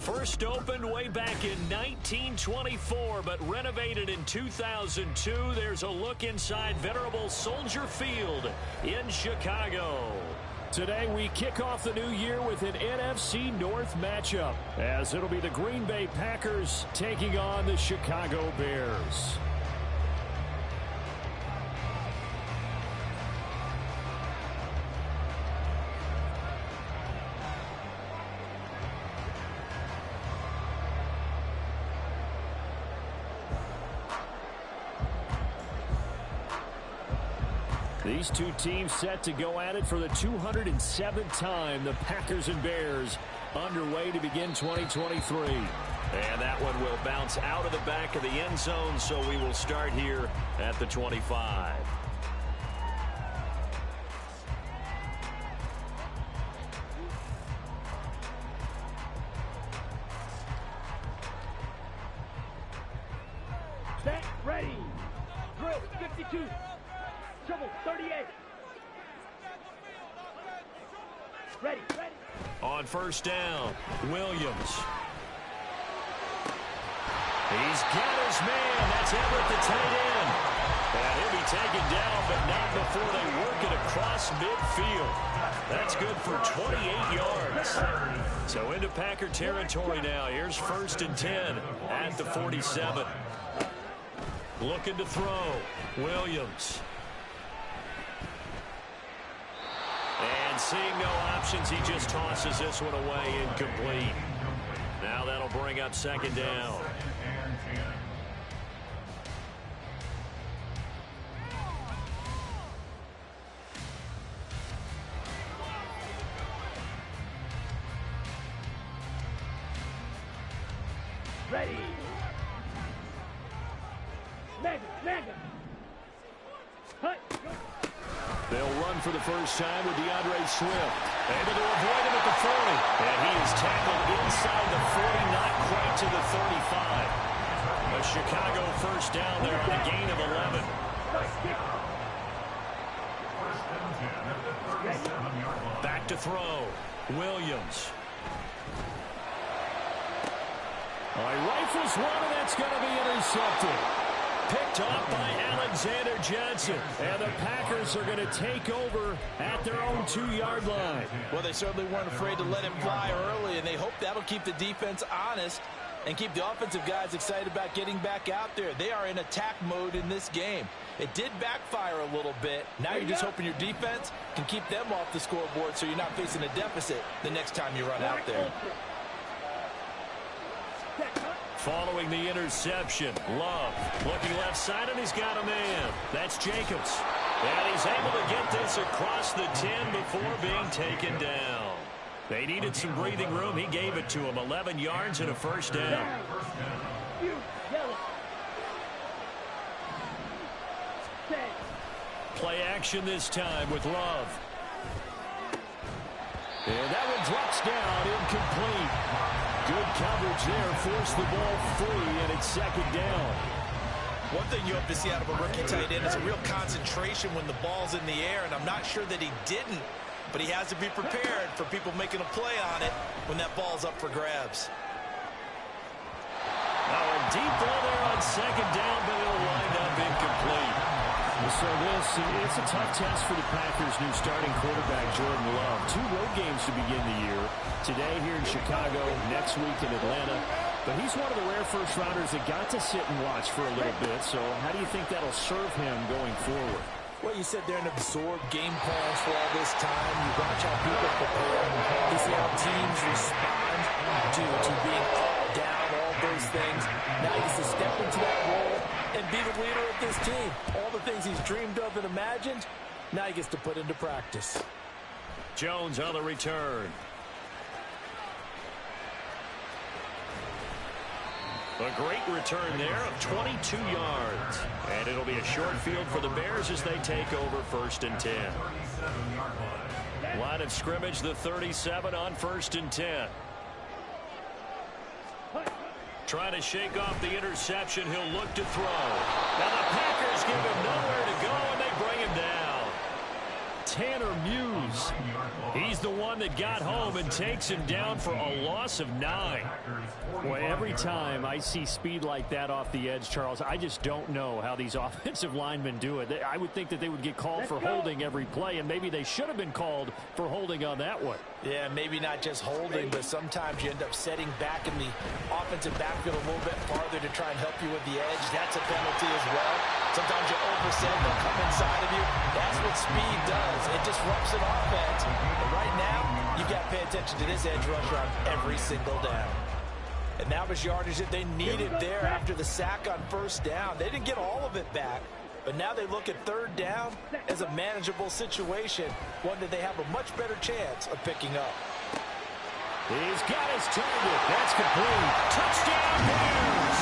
First opened way back in 1924, but renovated in 2002. There's a look inside venerable Soldier Field in Chicago. Today we kick off the new year with an NFC North matchup, as it'll be the Green Bay Packers taking on the Chicago Bears. These two teams set to go at it for the 207th time. The Packers and Bears underway to begin 2023. And that one will bounce out of the back of the end zone, so we will start here at the 25. Set, ready, drill, 52. Trouble, 38. Ready. On first down, Williams. He's got his man. That's Everett, the tight end. And he'll be taken down, but not before they work it across midfield. That's good for 28 yards. So into Packer territory now. Here's 1st and 10 at the 47. Looking to throw, Williams. And seeing no options, he just tosses this one away, incomplete. Now that'll bring up 2nd down. Ready. Mega. Hut. They'll run for the first time with DeAndre Swift. Able to avoid him at the 40. And he is tackled inside the 40, not quite to the 35. A Chicago first down there on a gain of 11. Back to throw. Williams. He rifles one, and that's going to be intercepted. Picked off by Alexander Johnson. And the Packers are going to take over at their own 2-yard line. Well, they certainly weren't afraid to let him fly early, and they hope that'll keep the defense honest and keep the offensive guys excited about getting back out there. They are in attack mode in this game. It did backfire a little bit. Now you're just hoping your defense can keep them off the scoreboard so you're not facing a deficit the next time you run out there. Following the interception, Love looking left side, and he's got a man. That's Jacobs. And he's able to get this across the 10 before being taken down. They needed some breathing room. He gave it to him. 11 yards and a first down. Play action this time with Love. And that one drops down, incomplete. Good coverage there, forced the ball free, and it's 2nd down. One thing you hope to see out of a rookie tight end is a real concentration when the ball's in the air, and I'm not sure that he didn't, but he has to be prepared for people making a play on it when that ball's up for grabs. Now a deep ball there on 2nd down, but it'll wind up incomplete. So it's a tough test for the Packers' new starting quarterback, Jordan Love. 2 road games to begin the year. Today here in Chicago, next week in Atlanta. But he's one of the rare first-rounders that got to sit and watch for a little bit. So how do you think that'll serve him going forward? Well, you sit there and absorb game plans for all this time. You watch how people prepare. You see how teams respond to being up, down, all those things. Now he gets to step into that role and be the leader of this team. All the things he's dreamed of and imagined, now he gets to put into practice. Jones on the return. A great return there of 22 yards. And it'll be a short field for the Bears as they take over 1st and 10. Line of scrimmage, the 37 on 1st and 10. Trying to shake off the interception. He'll look to throw. Now the Packers give him nowhere to go, and they bring him down. Tanner Muse moves. He's the one that got home and takes him down for a loss of 9. Boy, every time I see speed like that off the edge, Charles, I just don't know how these offensive linemen do it. I would think that they would get called for holding every play, and maybe they should have been called for holding on that one. Yeah, maybe not just holding, but sometimes you end up setting back in the offensive backfield a little bit farther to try and help you with the edge. That's a penalty as well. Sometimes you overset, they'll come inside of you. That's what speed does. It disrupts an offense. But right now, you've got to pay attention to this edge rusher on every single down. And that was yardage that they needed there after the sack on first down. They didn't get all of it back, but now they look at third down as a manageable situation, one that they have a much better chance of picking up. He's got his target. That's complete. Touchdown Bears!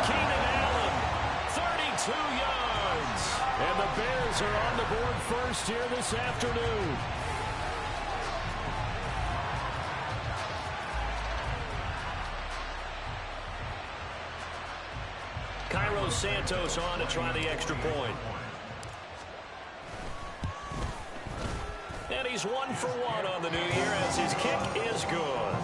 Keenan Allen, 32 yards. And the Bears are on the board first here this afternoon. Cairo Santos on to try the extra point. And he's 1 for 1 on the new year as his kick is good.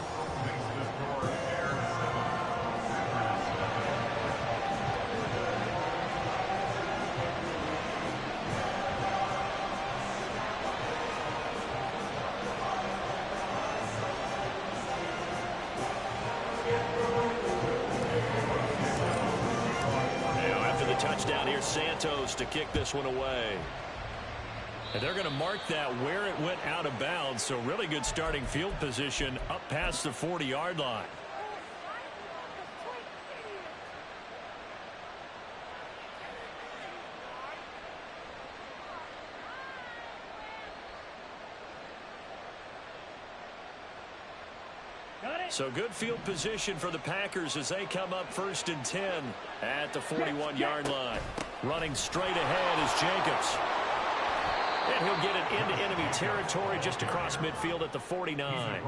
Touchdown here, Santos to kick this one away. And they're going to mark that where it went out of bounds, so really good starting field position up past the 40-yard line. So good field position for the Packers as they come up 1st and 10 at the 41-yard line. Running straight ahead is Jacobs. And he'll get it into enemy territory just across midfield at the 49.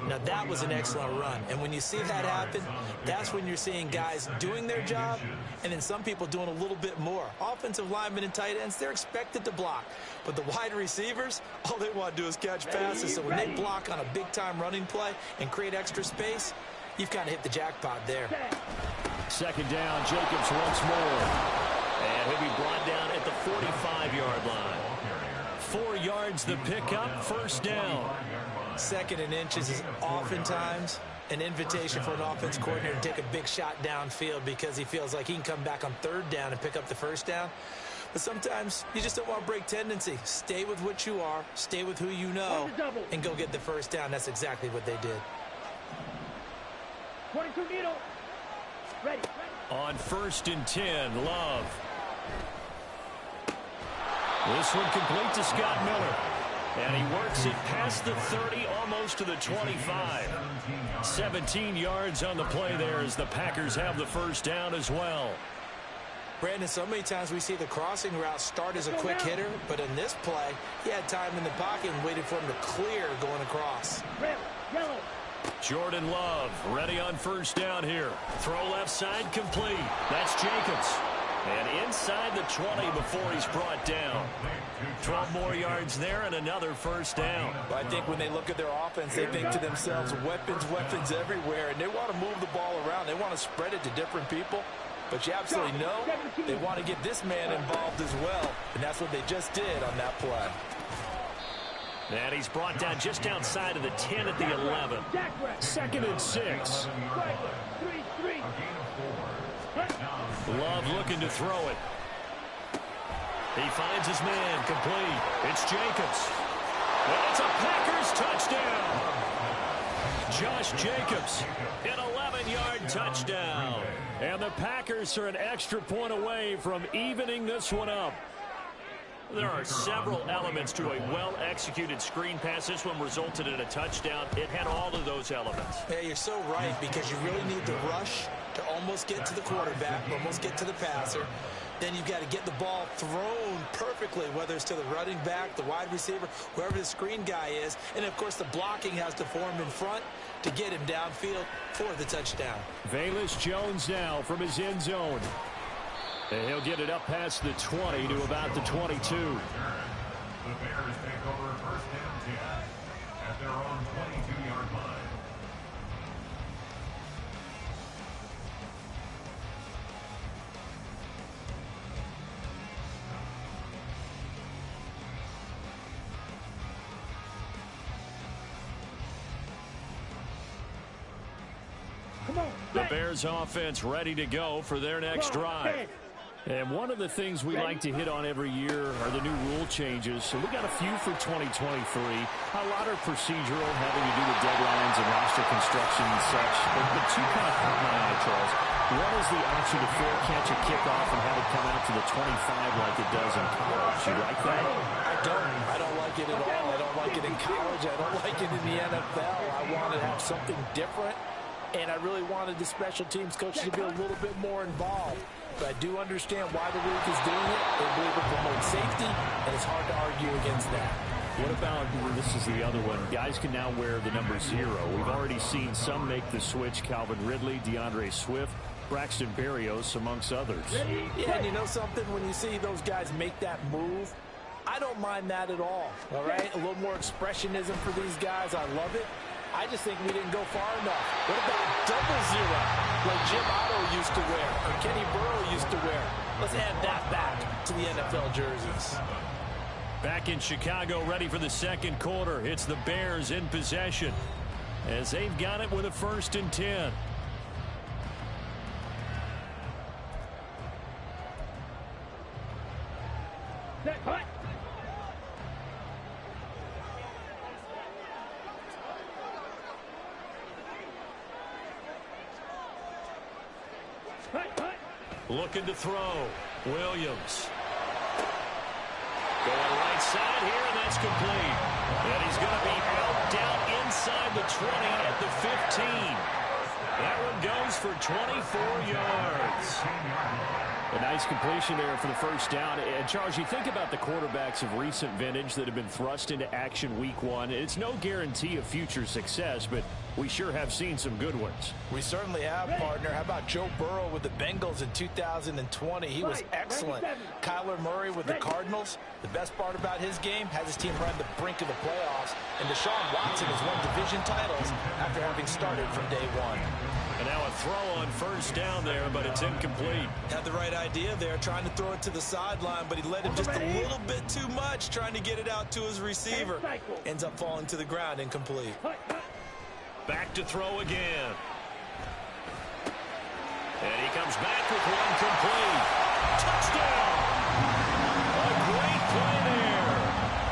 Now that was an excellent run. And when you see that happen, that's when you're seeing guys doing their job and then some people doing a little bit more. Offensive linemen and tight ends, they're expected to block. But the wide receivers, all they want to do is catch passes. So when they block on a big-time running play and create extra space, you've kind of hit the jackpot there. 2nd down, Jacobs once more. And he'll be brought down at the 45-yard line. 4 yards the pickup, 1st down. 2nd and inches is oftentimes an invitation for an offense coordinator to take a big shot downfield because he feels like he can come back on 3rd down and pick up the 1st down. But sometimes you just don't want to break tendency. Stay with what you are, stay with who you know, and go get the 1st down. That's exactly what they did. 22 needle. Ready. On 1st and 10, Love. This one complete to Scott Miller. And he works it past the 30, almost to the 25. 17 yards on the play there as the Packers have the 1st down as well. Brandon, so many times we see the crossing route start as a quick hitter, but in this play, he had time in the pocket and waited for him to clear going across. Red, yellow. Jordan Love ready on 1st down here. Throw left side complete. That's Jacobs. And inside the 20 before he's brought down. 12 more yards there and another 1st down. Well, I think when they look at their offense, they think to themselves, weapons everywhere, and they want to move the ball around. They want to spread it to different people. But you absolutely know they want to get this man involved as well, and that's what they just did on that play. And he's brought down just outside of the 10 at the 11. 2nd and 6. Love looking to throw it. He finds his man complete. It's Jacobs. And it's a Packers touchdown. Josh Jacobs, an 11-yard touchdown. And the Packers are an extra point away from evening this one up. There are several elements to a well-executed screen pass. This one resulted in a touchdown. It had all of those elements. Yeah, you're so right, because you really need to rush to almost get to the quarterback, almost get to the passer. Then you've got to get the ball thrown perfectly, whether it's to the running back, the wide receiver, whoever the screen guy is. And, of course, the blocking has to form in front to get him downfield for the touchdown. Velus Jones now from his end zone. And he'll get it up past the 20 to about the 22. The Bears take over first down 10 at their own 22-yard line. The Bears offense ready to go for their next drive. And one of the things we like to hit on every year are the new rule changes. So we got a few for 2023. A lot are procedural, having to do with deadlines and roster construction and such. But two kind of caught my eye, Charles. One is the option to fair catch a kickoff and have it come out to the 25 like it does in college. You like that? I don't like it at all. I don't like it in college. I don't like it in the NFL. I want to have something different. And I really wanted the special teams coaches to be a little bit more involved. But I do understand why the league is doing it. They believe it promotes safety, and it's hard to argue against that. What about, this is the other one, guys can now wear the number 0. We've already seen some make the switch, Calvin Ridley, DeAndre Swift, Braxton Berrios, amongst others. Yeah, and you know something? When you see those guys make that move, I don't mind that at all right? A little more expressionism for these guys. I love it. I just think we didn't go far enough. What about double 0, like Jim Otto used to wear, or Kenny Burrow used to wear? Let's add that back to the NFL jerseys. Back in Chicago, ready for the second quarter. It's the Bears in possession as they've got it with a 1st and 10. Looking to throw. Williams. Going right side here, and that's complete. And he's going to be out down inside the 20 at the 15. That one goes for 24 yards. A nice completion there for the first down. And, Charles, you think about the quarterbacks of recent vintage that have been thrust into action week 1. It's no guarantee of future success, but we sure have seen some good ones. We certainly have, partner. How about Joe Burrow with the Bengals in 2020? He was excellent. Kyler Murray with the Cardinals. The best part about his game, has his team run the brink of the playoffs. And Deshaun Watson has won division titles after having started from day 1. And now a throw on first down there, but it's incomplete. Had the right idea there, trying to throw it to the sideline, but he led him just a little bit too much, trying to get it out to his receiver. Ends up falling to the ground, incomplete. Back to throw again. And he comes back with one complete. Touchdown! A great play there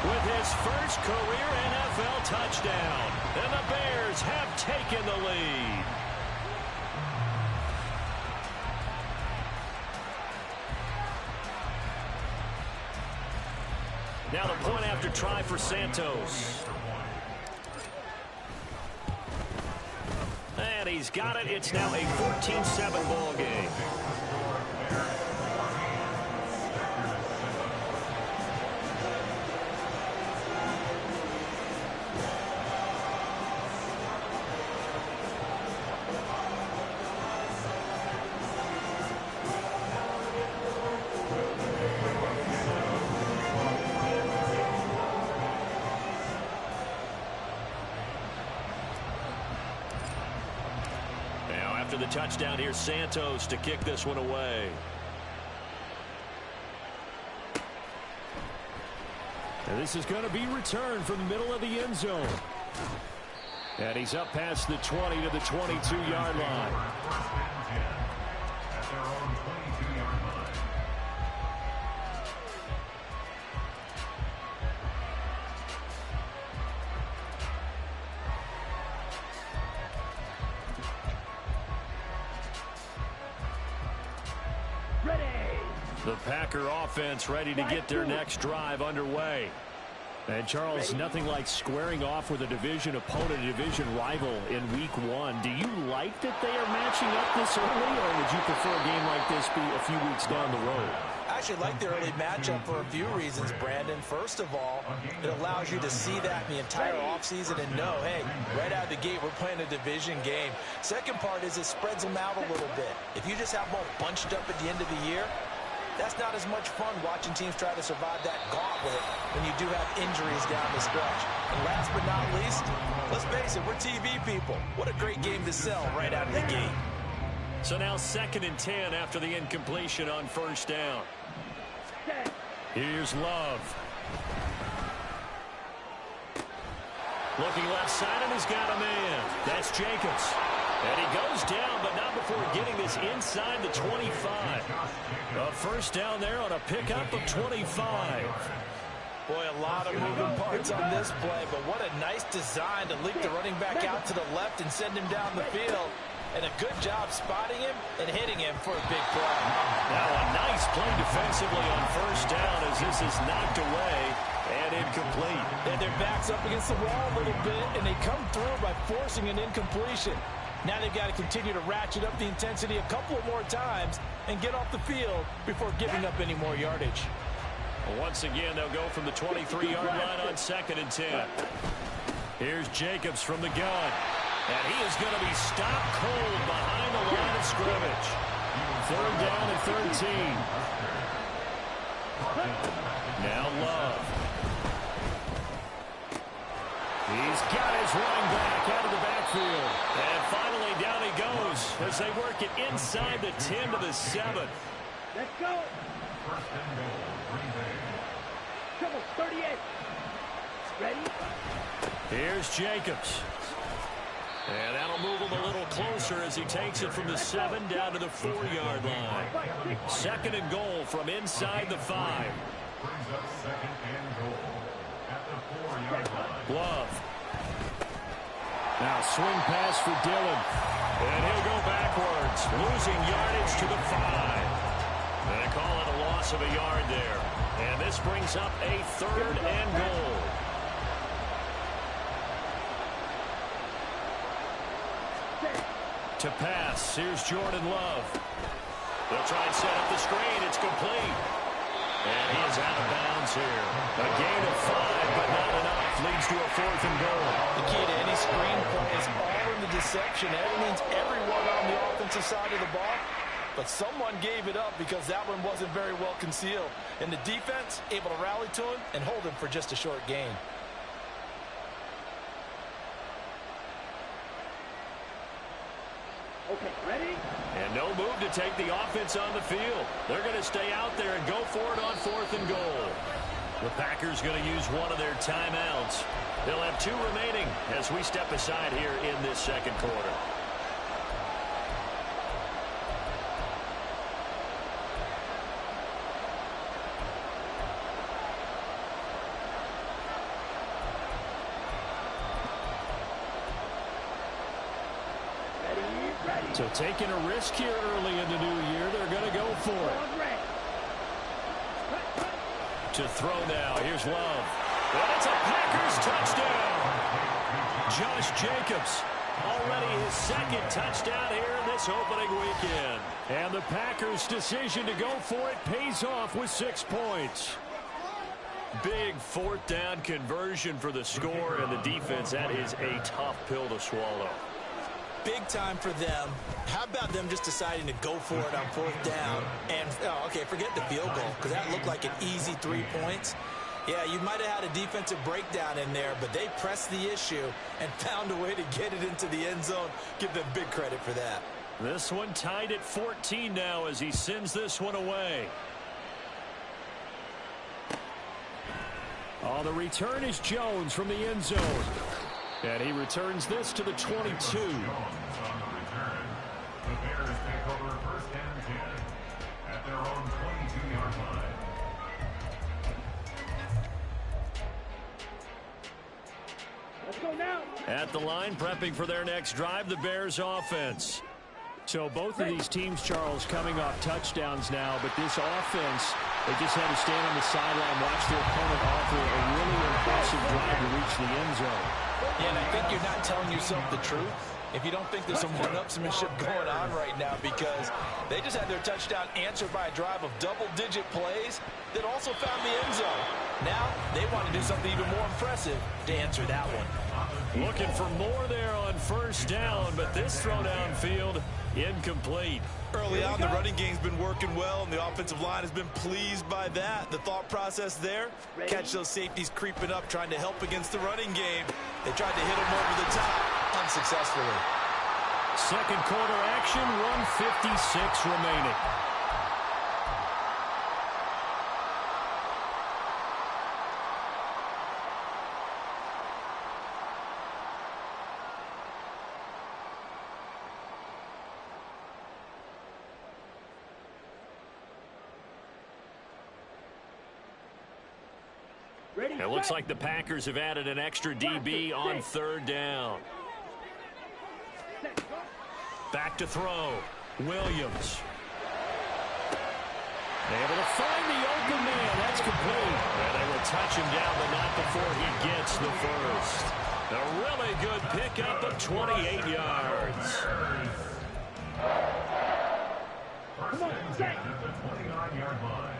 with his first career NFL touchdown. And the Bears have taken the lead. Now the point after try for Santos. And he's got it. It's now a 14-7 ball game. After the touchdown, here's Santos to kick this one away. And this is going to be returned from the middle of the end zone. And he's up past the 20 to the 22-yard line. At their own 22-yard line. The Packer offense ready to get their next drive underway. And, Charles, nothing like squaring off with a division opponent, a division rival in week 1. Do you like that they are matching up this early, or would you prefer a game like this be a few weeks down the road? I actually like the early matchup for a few reasons, Brandon. First of all, it allows you to see that in the entire offseason and know, hey, right out of the gate, we're playing a division game. Second part is it spreads them out a little bit. If you just have them all bunched up at the end of the year, that's not as much fun watching teams try to survive that gauntlet when you do have injuries down the stretch. And last but not least, let's face it, we're TV people. What a great game to sell right out of the gate. So now 2nd and 10 after the incompletion on 1st down. Here's Love. Looking left side, and he's got a man. That's Jacobs. And he goes down, but not before getting this inside the 25. A 1st down there on a pickup of 25. Boy, a lot of moving parts on this play, but what a nice design to leak the running back out to the left and send him down the field. And a good job spotting him and hitting him for a big play. Now a nice play defensively on 1st down as this is knocked away and incomplete. And their back's up against the wall a little bit, and they come through by forcing an incompletion. Now they've got to continue to ratchet up the intensity a couple of more times and get off the field before giving up any more yardage. Once again, they'll go from the 23-yard line on 2nd and 10. Here's Jacobs from the gun. And he is going to be stopped cold behind the line of scrimmage. 3rd down and 13. Now Love. He's got his running back out of the backfield. And finally down he goes as they work it inside the 10 to the 7. Let's go. Come on, 38. Ready? Here's Jacobs. And that'll move him a little closer as he takes it from the 7 down to the 4-yard line. 2nd and goal from inside the 5. Brings up 2nd and goal at the 4-yard line. Love. Now swing pass for Dillon. And he'll go backwards, losing yardage to the 5. And they call it a loss of a yard there. And this brings up a 3rd and goal. To pass, here's Jordan Love. They'll try and set up the screen. It's complete. And he is out of bounds here. A gain of 5, but not enough. Leads to a 4th and goal. The key to any screen play is all in the deception. That means everyone on the offensive side of the ball. But someone gave it up because that one wasn't very well concealed. And the defense able to rally to him and hold him for just a short gain. Okay, ready? And no move to take the offense on the field. They're going to stay out there and go for it on 4th and goal. The Packers going to use one of their timeouts. They'll have 2 remaining as we step aside here in this 2nd quarter. So taking a risk here early in the new year, they're going to go for it. To throw now, here's Love. And it's a Packers touchdown. Josh Jacobs, already his 2nd touchdown here in this opening weekend. And the Packers' decision to go for it pays off with 6 points. Big 4th down conversion for the score, and the defense, that is a tough pill to swallow. Big time for them. How about them just deciding to go for it on 4th down? And, okay, forget the field goal, because that looked like an easy 3 points. Yeah, you might have had a defensive breakdown in there, but they pressed the issue and found a way to get it into the end zone. Give them big credit for that. This one tied at 14 now as he sends this one away. On the return is Jones from the end zone. And he returns this to the 22. On the return, the Bears take over 1st and 10 at their own 22-yard line. Let's go now. At the line, prepping for their next drive, the Bears offense. So both of these teams, Charles, coming off touchdowns now, but this offense, they just had to stand on the sideline, watch their opponent offer a really impressive drive to reach the end zone. Yeah, and I think you're not telling yourself the truth if you don't think there's some one-upsmanship going on right now, because they just had their touchdown answered by a drive of double-digit plays that also found the end zone. Now they want to do something even more impressive to answer that one. Looking for more there on first down, but this throw downfield incomplete. Early on, the running game's been working well, and the offensive line has been pleased by that. The thought process there, catch those safeties creeping up, trying to help against the running game. They tried to hit him over the top, unsuccessfully. Second quarter action, 1:56 remaining. It looks like the Packers have added an extra DB on third down. Back to throw. Williams. Able to find the open man. That's complete. And they will touch him down, but not before he gets the first. A really good pickup of 28 yards. First and 10 at the 29-yard line.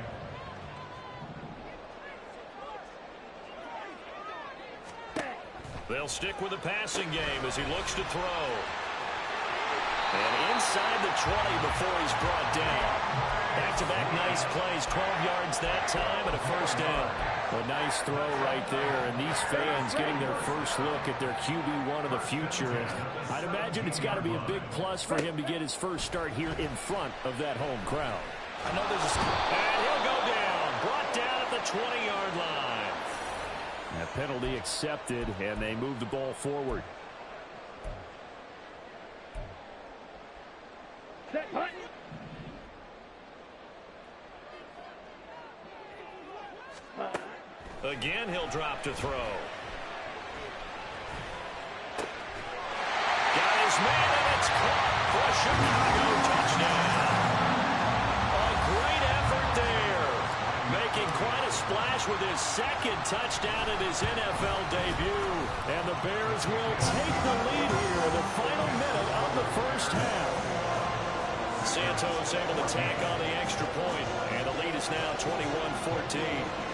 They'll stick with the passing game as he looks to throw. And inside the 20 before he's brought down. Back-to-back nice plays, 12 yards that time and a first down. A nice throw right there, and these fans getting their first look at their QB1 of the future. And I'd imagine it's got to be a big plus for him to get his first start here in front of that home crowd. I know there's a... And he'll go down, brought down at the 20-yard line. That penalty accepted, and they move the ball forward. Set punt. Again, he'll drop to throw. Got his man, and it's caught for a Chicago touchdown. A great effort there. Making quite a splash with his second touchdown in his NFL debut. And the Bears will take the lead here in the final minute of the first half. Santos able to tack on the extra point, and the lead is now 21-14.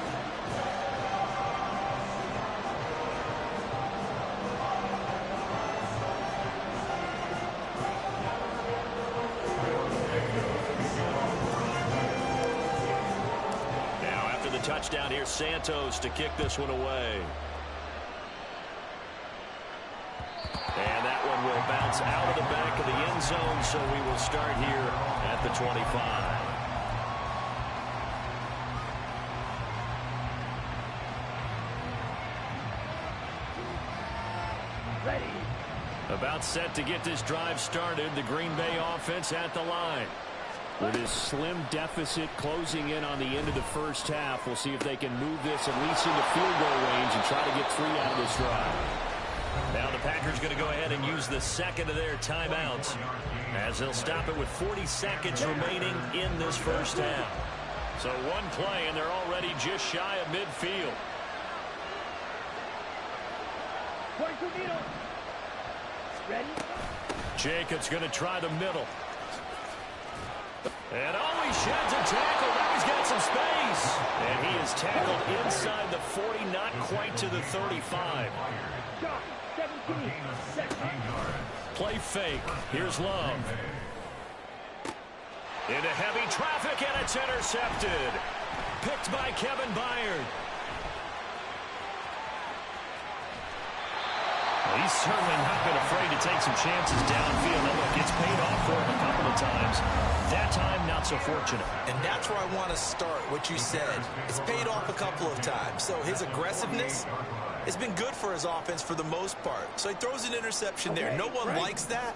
Touchdown here, Santos to kick this one away. And that one will bounce out of the back of the end zone, so we will start here at the 25. Ready. About set to get this drive started, the Green Bay offense at the line. With his slim deficit closing in on the end of the first half, we'll see if they can move this at least into field goal range and try to get 3 out of this drive. Now the Packers going to go ahead and use the second of their timeouts as they'll stop it with 40 seconds remaining in this first half. So one play and they're already just shy of midfield. 22 meters. Ready? Jacobs going to try the middle. And he sheds a tackle. Now he's got some space. And he is tackled inside the 40, not quite to the 35. Shot, 17. Play fake. Here's Love. Into heavy traffic, and it's intercepted. Picked by Kevin Byard. Well, he's certainly not been afraid to take some chances downfield. And look, it's paid off for him a couple of times. That time, not so fortunate. And that's where I want to start, what you said. It's paid off a couple of times. So his aggressiveness has been good for his offense for the most part. So he throws an interception there. No one likes that,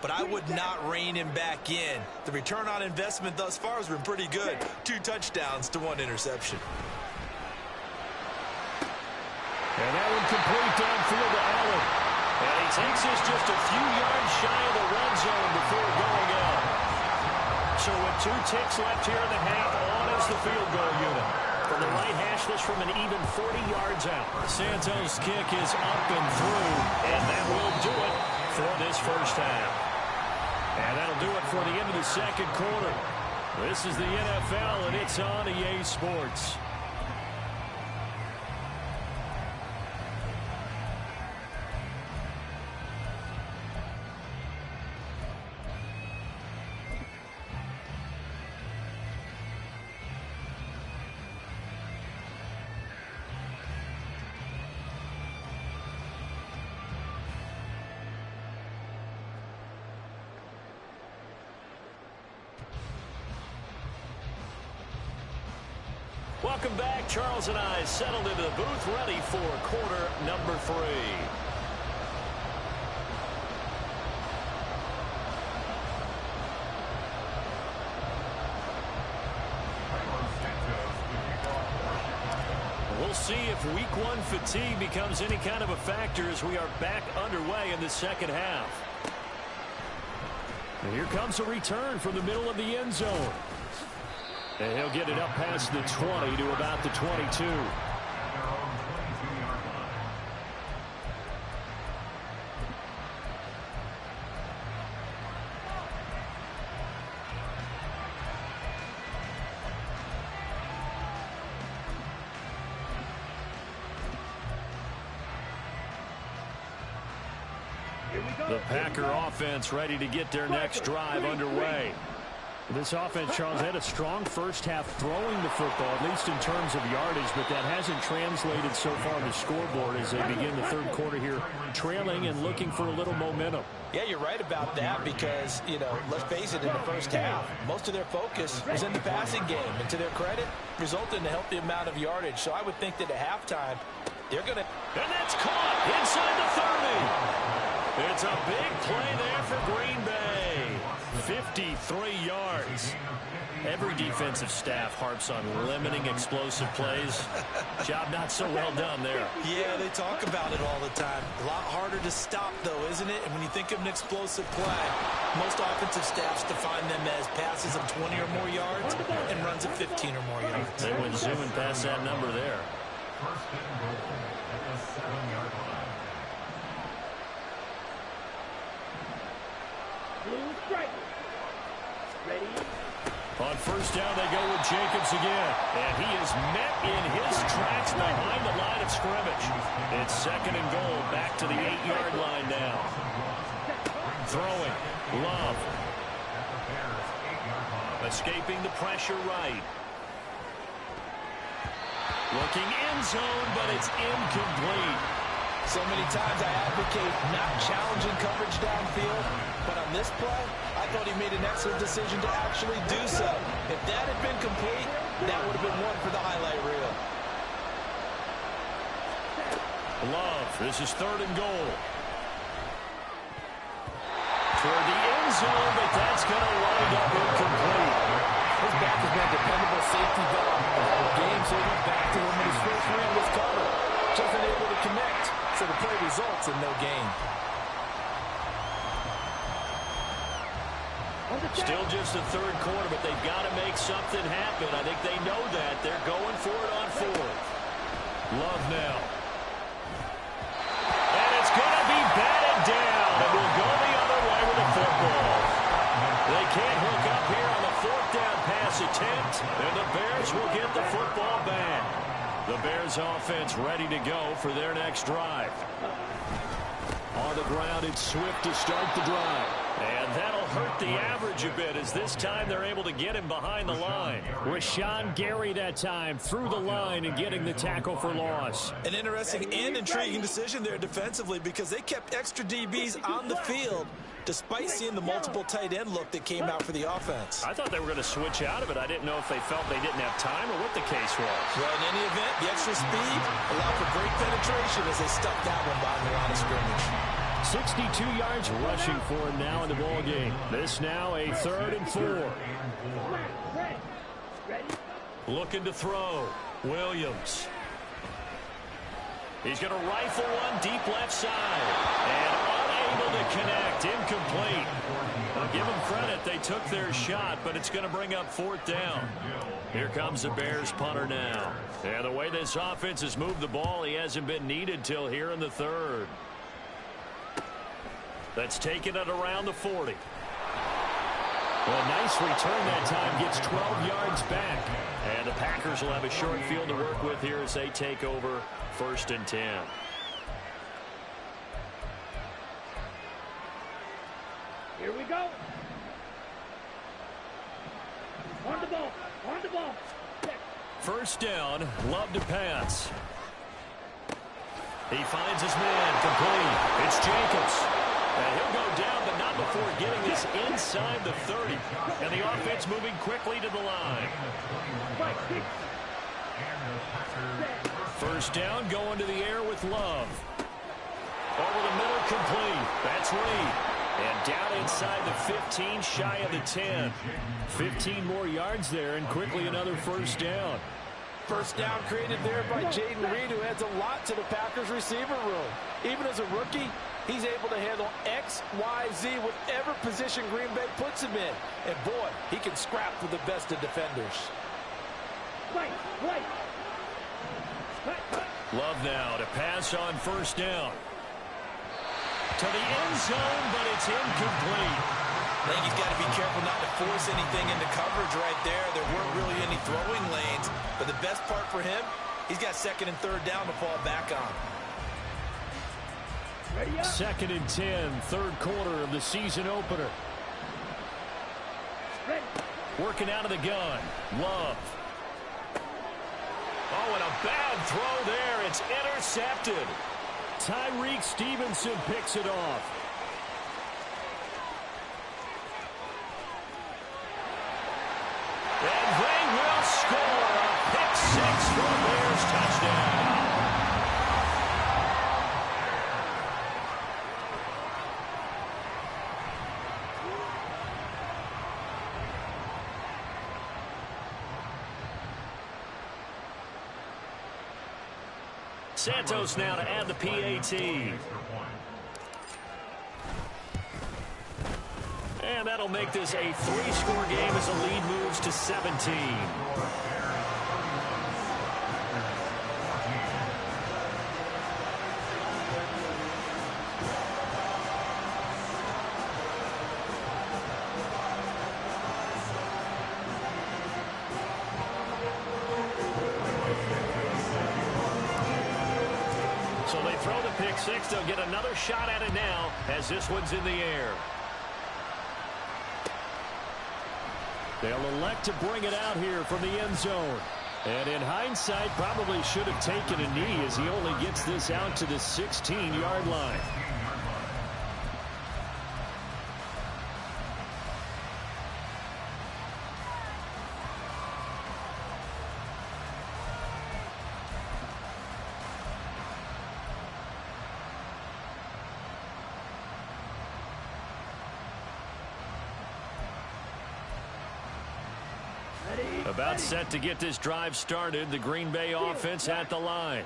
but I would not rein him back in. The return on investment thus far has been pretty good. 2 touchdowns to 1 interception. And that one complete downfield to Allen. And he takes this just a few yards shy of the red zone before going out. So with 2 ticks left here in the half, on is the field goal unit. From the right hash, this from an even 40 yards out. Santos' kick is up and through, and that will do it for this first half. And that'll do it for the end of the second quarter. This is the NFL, and it's on EA Sports. Welcome back. Charles and I settled into the booth, ready for quarter number 3. We'll see if week 1 fatigue becomes any kind of a factor as we are back underway in the second half. And here comes a return from the middle of the end zone. And he'll get it up past the 20 to about the 22. The Packer offense ready to get their next drive underway. This offense, Charles, had a strong first half throwing the football, at least in terms of yardage, but that hasn't translated so far on the scoreboard as they begin the third quarter here, trailing and looking for a little momentum. Yeah, you're right about that because, let's face it, in the first half, most of their focus was in the passing game. And to their credit, resulted in a healthy amount of yardage. So I would think that at halftime, they're going to... And that's caught inside the 30. It's a big play there for Green Bay. 53 yards. Every defensive staff harps on limiting explosive plays. Job not so well done there. Yeah, they talk about it all the time. A lot harder to stop, though, isn't it? And when you think of an explosive play, most offensive staffs define them as passes of 20 or more yards and runs of 15 or more yards. They went zooming past that number there. First and goal at the 7-yard line. Blue stripe. Ready? On first down, they go with Jacobs again. And he is met in his tracks behind the line of scrimmage. It's second and goal, back to the 8-yard line now. Throwing, Love. Escaping the pressure right. Looking end zone, but it's incomplete. So many times I advocate not challenging coverage downfield, but on this play, I thought he made an excellent decision to actually do so. If that had been complete, that would have been one for the highlight reel. Love, this is third and goal. Toward the end zone, but that's going to wind up incomplete. His back has been a dependable safety valve of games, so he went back to him when his first read was covered. Just unable to connect, so the play results in no gain. Still just the third quarter, but they've got to make something happen. I think they know that. They're going for it on fourth. Love now. And it's going to be batted down, and we'll go the other way with the football. They can't hook up here on the fourth down pass attempt, and the Bears will get the football back. The Bears offense ready to go for their next drive. On the ground, it's Swift to start the drive. And that'll hurt the average a bit as this time they're able to get him behind the line. Rashawn Gary that time through the line and getting the tackle for loss. An interesting and intriguing decision there defensively because they kept extra DBs on the field despite seeing the multiple tight end look that came out for the offense. I thought they were going to switch out of it. I didn't know if they felt they didn't have time or what the case was. Well, in any event, the extra speed allowed for great penetration as they stuck that one behind the line of scrimmage. 62 yards rushing for him now in the ball game. This now a 3rd and 4. Looking to throw. Williams. He's going to rifle one deep left side. And unable to connect. Incomplete. I'll give them credit. They took their shot, but it's going to bring up 4th down. Here comes the Bears punter now. And the way this offense has moved the ball, he hasn't been needed till here in the 3rd. That's taken it around the 40. Well, a nice return that time. Gets 12 yards back. And the Packers will have a short field to work with here as they take over 1st and 10. Here we go. On the ball. On the ball. First down. Love to pass. He finds his man. Complete. It's Jacobs. And he'll go down, but not before getting this inside the 30. And the offense moving quickly to the line. First down, going to the air with Love. Over the middle, complete. That's Reed. And down inside the 15, shy of the 10. 15 more yards there, and quickly another first down. First down created there by Jaden Reed, who adds a lot to the Packers receiver room. Even as a rookie, he's able to handle X, Y, Z, whatever position Green Bay puts him in. And boy, he can scrap with the best of defenders. Love now to pass on first down. To the end zone, but it's incomplete. I think he's got to be careful not to force anything into coverage right there. There weren't really any throwing lanes. But the best part for him, he's got second and third down to fall back on. Second and 10, third quarter of the season opener. Working out of the gun. Love. Oh, and a bad throw there. It's intercepted. Tyreek Stevenson picks it off. And they will score a pick six for a Bears touchdown. Santos now to add the PAT. And that'll make this a 3-score game as the lead moves to 17. So they throw the pick six. They'll get another shot at it now as this one's in the air. They'll elect to bring it out here from the end zone. And in hindsight, probably should have taken a knee as he only gets this out to the 16-yard line. About set to get this drive started. The Green Bay offense at the line.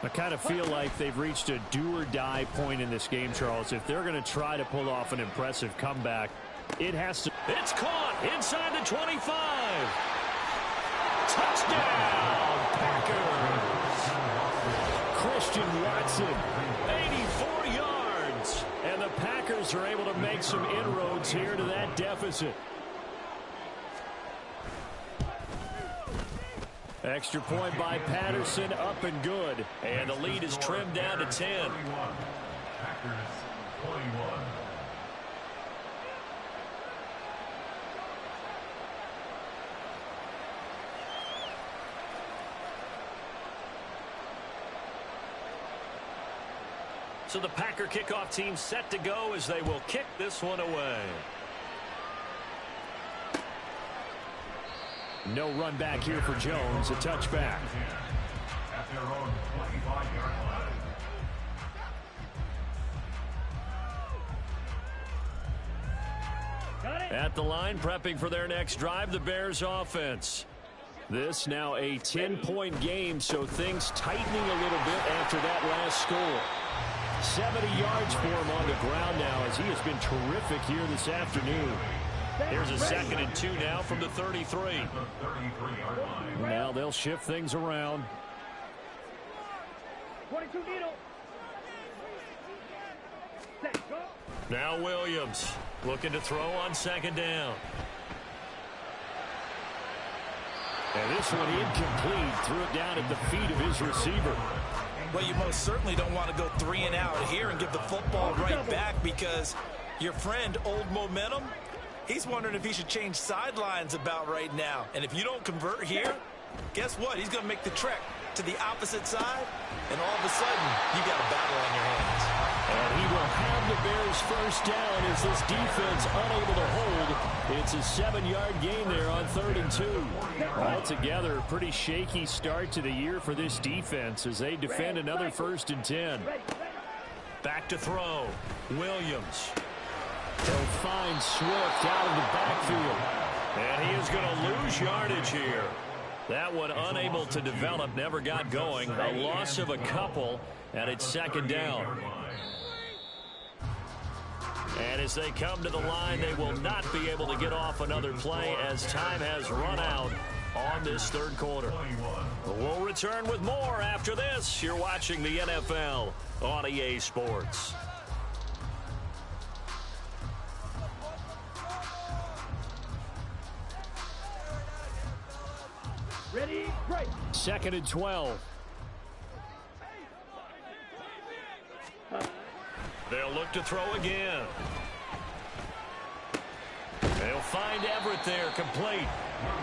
I kind of feel like they've reached a do-or-die point in this game, Charles. If they're going to try to pull off an impressive comeback, it has to. It's caught inside the 25. Touchdown, Packers. Christian Watson, 84 yards. And the Packers are able to make some inroads here to that deficit. Extra point by Patterson, up and good. And the lead is trimmed down to 10. Packers 21. So the Packer kickoff team set to go as they will kick this one away. No run back here for Jones. A touchback. At their own 25-yard line. At the line, prepping for their next drive, the Bears offense. This now a 10-point game, so things tightening a little bit after that last score. 70 yards for him on the ground now as he has been terrific here this afternoon. Here's a 2nd and 2 now from the 33. Now Now they'll shift things around. 22 needle. Set, go. Now Williams looking to throw on 2nd down. And this one incomplete. Threw it down at the feet of his receiver. Well, you most certainly don't want to go 3 and out here and give the football right back, because your friend, Old Momentum, he's wondering if he should change sidelines about right now. And if you don't convert here, guess what? He's going to make the trek to the opposite side, and all of a sudden, you got a battle on your hands. And he will have the Bears first down as this defense unable to hold. It's a 7-yard gain there on 3rd and 2. Altogether, a pretty shaky start to the year for this defense as they defend another 1st and 10. Back to throw. Williams. He'll find Swift out of the backfield. And he is going to lose yardage here. That one unable to develop, never got going. A loss of a couple, and it's 2nd down. And as they come to the line, they will not be able to get off another play as time has run out on this 3rd quarter. We'll return with more after this. You're watching the NFL on EA Sports. Ready, break. 2nd and 12. They'll look to throw again. They'll find Everett there, complete.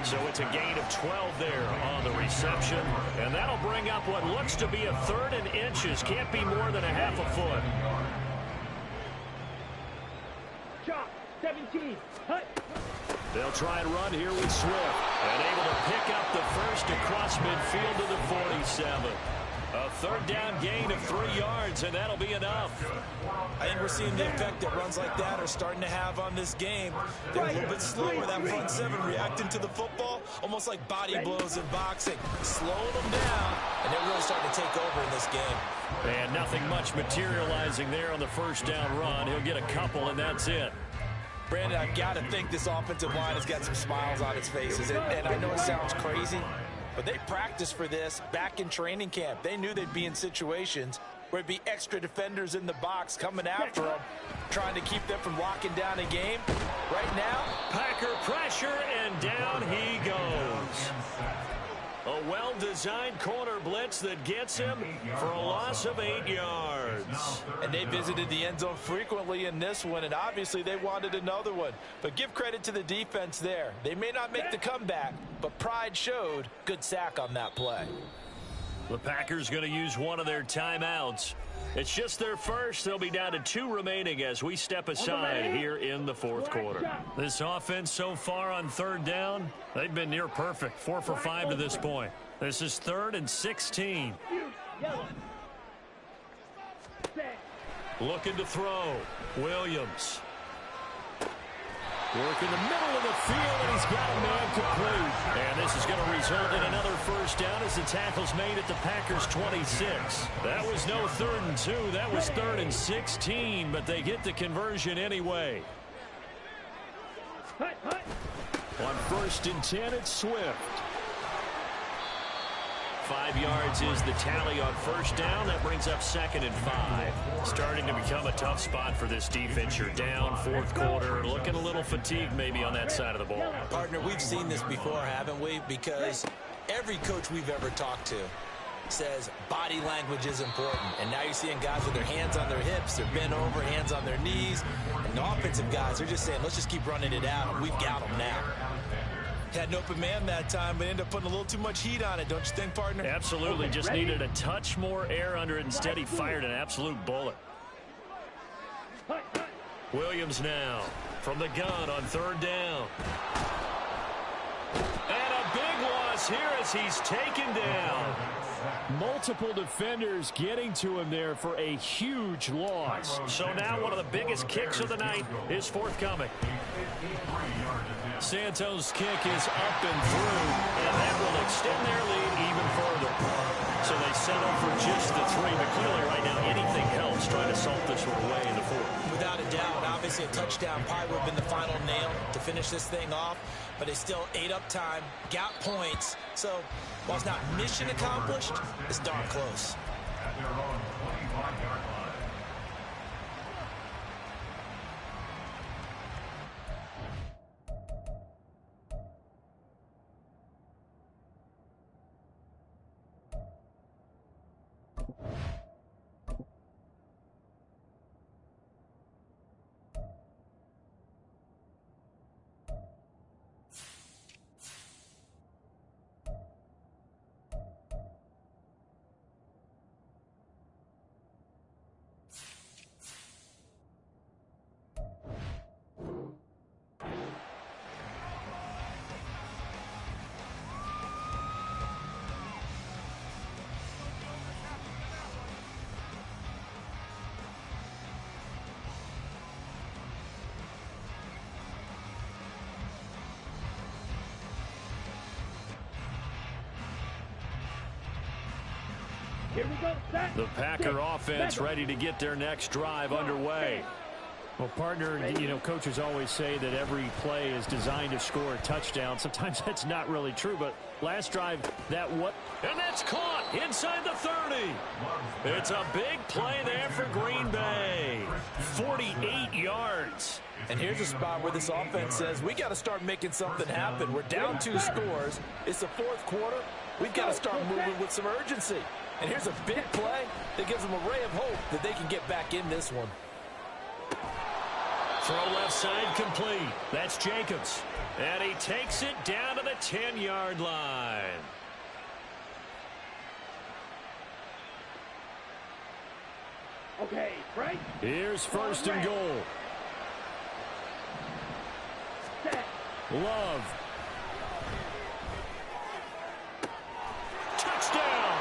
So it's a gain of 12 there on the reception. And that'll bring up what looks to be a 3rd and inches. Can't be more than a half a foot. Chop, 17. Hut. They'll try and run here with Swift. And able to pick up the first across midfield to the 47. A 3rd down gain of 3 yards, and that'll be enough. I think we're seeing the effect that runs like that are starting to have on this game. They're a little bit slower, that front 7 reacting to the football, almost like body blows in boxing, slowing them down, and they're really starting to take over in this game. And nothing much materializing there on the 1st down run. He'll get a couple, and that's it. Brandon, I've got to think this offensive line has got some smiles on its faces, and I know it sounds crazy, but they practiced for this back in training camp. They knew they'd be in situations where it'd be extra defenders in the box coming after them, trying to keep them from locking down a game. Right now, Packer pressure, and down he goes. A well-designed corner blitz that gets him for a loss of 8 yards. And they visited the end zone frequently in this one, and obviously they wanted another one. But give credit to the defense there. They may not make the comeback, but pride showed. Good sack on that play. The Packers going to use one of their timeouts. It's just their first. They'll be down to 2 remaining as we step aside here in the 4th quarter. This offense so far on 3rd down, they've been near perfect. 4 for 5 to this point. This is 3rd and 16. Looking to throw. Williams. Work in the middle of the field, and he's got a man complete. And this is going to result in another 1st down as the tackle's made at the Packers' 26. That was no 3rd and 2. That was 3rd and 16, but they get the conversion anyway. On 1st and 10, it's Swift. 5 yards is the tally on 1st down. That brings up 2nd and 5. Starting to become a tough spot for this defense. You're down 4th quarter. Looking a little fatigued maybe on that side of the ball. Partner, we've seen this before, haven't we? Because every coach we've ever talked to says body language is important. And now you're seeing guys with their hands on their hips. They're bent over, hands on their knees. And the offensive guys, they're just saying, let's just keep running it out. And we've got them now. Had an open man that time, but ended up putting a little too much heat on it, don't you think, partner? Absolutely. Just needed a touch more air under it. Instead, he fired an absolute bullet. Williams now from the gun on 3rd down. And a big loss here as he's taken down. Multiple defenders getting to him there for a huge loss. So now one of the biggest kicks of the night is forthcoming. Santos' kick is up and through, and that will extend their lead even further. So they settle for just the 3, but clearly right now anything helps trying to salt this one away in the 4th. Without a doubt, obviously a touchdown probably would have been the final nail to finish this thing off, but they still ate up time, got points. So while it's not mission accomplished, it's darn close. At their own 25-yard line. Here we go. Set. The Packer offense ready to get their next drive underway. Well, partner, coaches always say that every play is designed to score a touchdown. Sometimes that's not really true, but last drive, and that's caught inside the 30. It's a big play there for Green Bay. 48 yards. And here's a spot where this offense says, we got to start making something happen. We're down 2 scores. It's the 4th quarter. We've got to start moving with some urgency. And here's a big play that gives them a ray of hope that they can get back in this one. Throw left side complete. That's Jacobs. And he takes it down to the 10-yard line. Okay, right. Here's first and goal. Set. Love. Touchdown.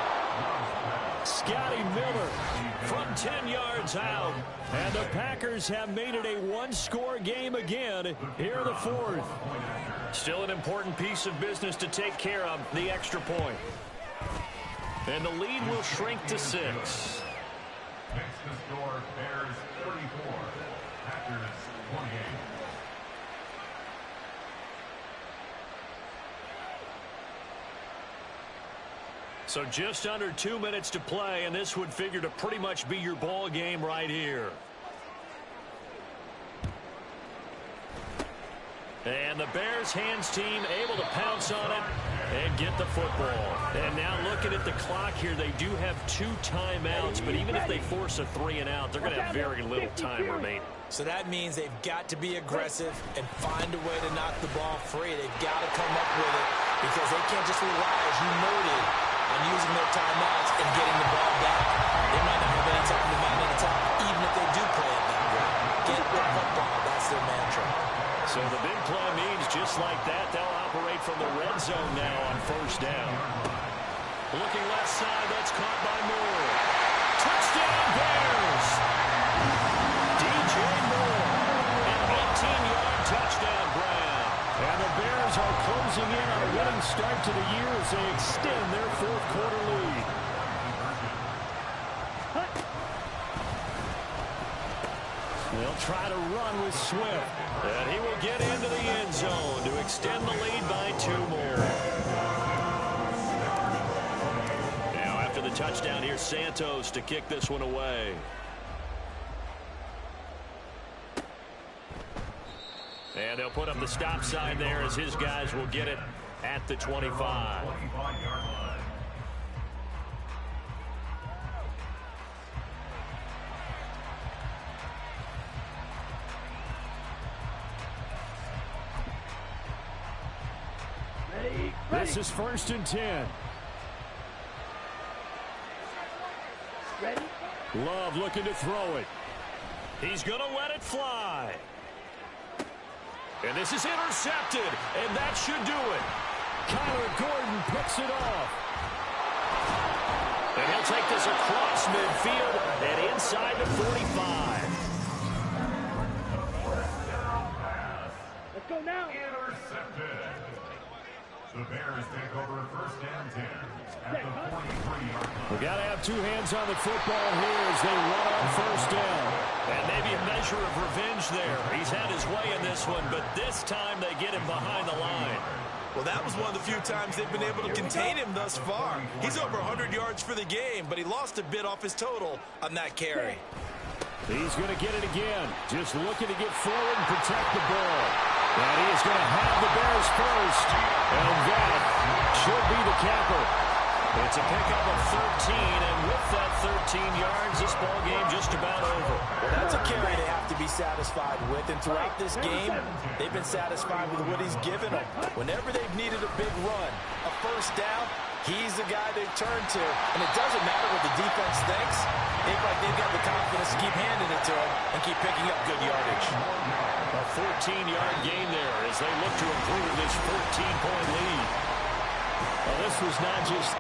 Scotty Miller from 10 yards out. And the Packers have made it a 1-score game again here in the 4th. Still an important piece of business to take care of, the extra point. And the lead will shrink to 6. Next to score, Bears 34, Packers 28. So just under 2 minutes to play, and this would figure to pretty much be your ball game right here. And the Bears hands team able to pounce on it and get the football. And now looking at the clock here, they do have 2 timeouts, but even if they force a 3 and out, they're going to have very little time remaining. So that means they've got to be aggressive and find a way to knock the ball free. They've got to come up with it because they can't just rely, as you noted, on using their timeouts and getting the ball back. They might not have any time to mount an attack, even if they do play it that way. Get the football. That's their mantra. So the big play means just like that, they'll operate from the red zone now on first down. Looking left side, that's caught by Moore. Touchdown Bears! DJ Moore, an 18-yard touchdown grab. And the Bears are closing in on a winning start to the year as they extend their 4th quarter lead. They'll try to run with Swift. And he will get into the end zone to extend the lead by 2 more. Now after the touchdown, here's Santos to kick this one away. And they'll put up the stop sign there as his guys will get it at the 25. This is first and 10. Ready? Love looking to throw it. He's going to let it fly. And this is intercepted, and that should do it. Kyler Gordon picks it off. And he'll take this across midfield and inside the 45. Let's go now. Intercepted. The Bears take over first and 10 at the 43-yard line. We got to have 2 hands on the football here as they run on first down. And maybe a measure of revenge there. He's had his way in this one, but this time they get him behind the line. Well, that was one of the few times they've been able to contain him thus far. He's over 100 yards for the game, but he lost a bit off his total on that carry. He's going to get it again. Just looking to get forward and protect the ball. And he is going to have the Bears first. And that should be the capper. It's a pickup of 13, and with that 13 yards, this ball game just about over. Well, that's a carry they have to be satisfied with, and throughout this game, they've been satisfied with what he's given them. Whenever they've needed a big run, a first down, he's the guy they've turned to, and it doesn't matter what the defense thinks. They look like they've got the confidence to keep handing it to him and keep picking up good yardage. A 14-yard gain there as they look to improve this 14-point lead. Well, this was not just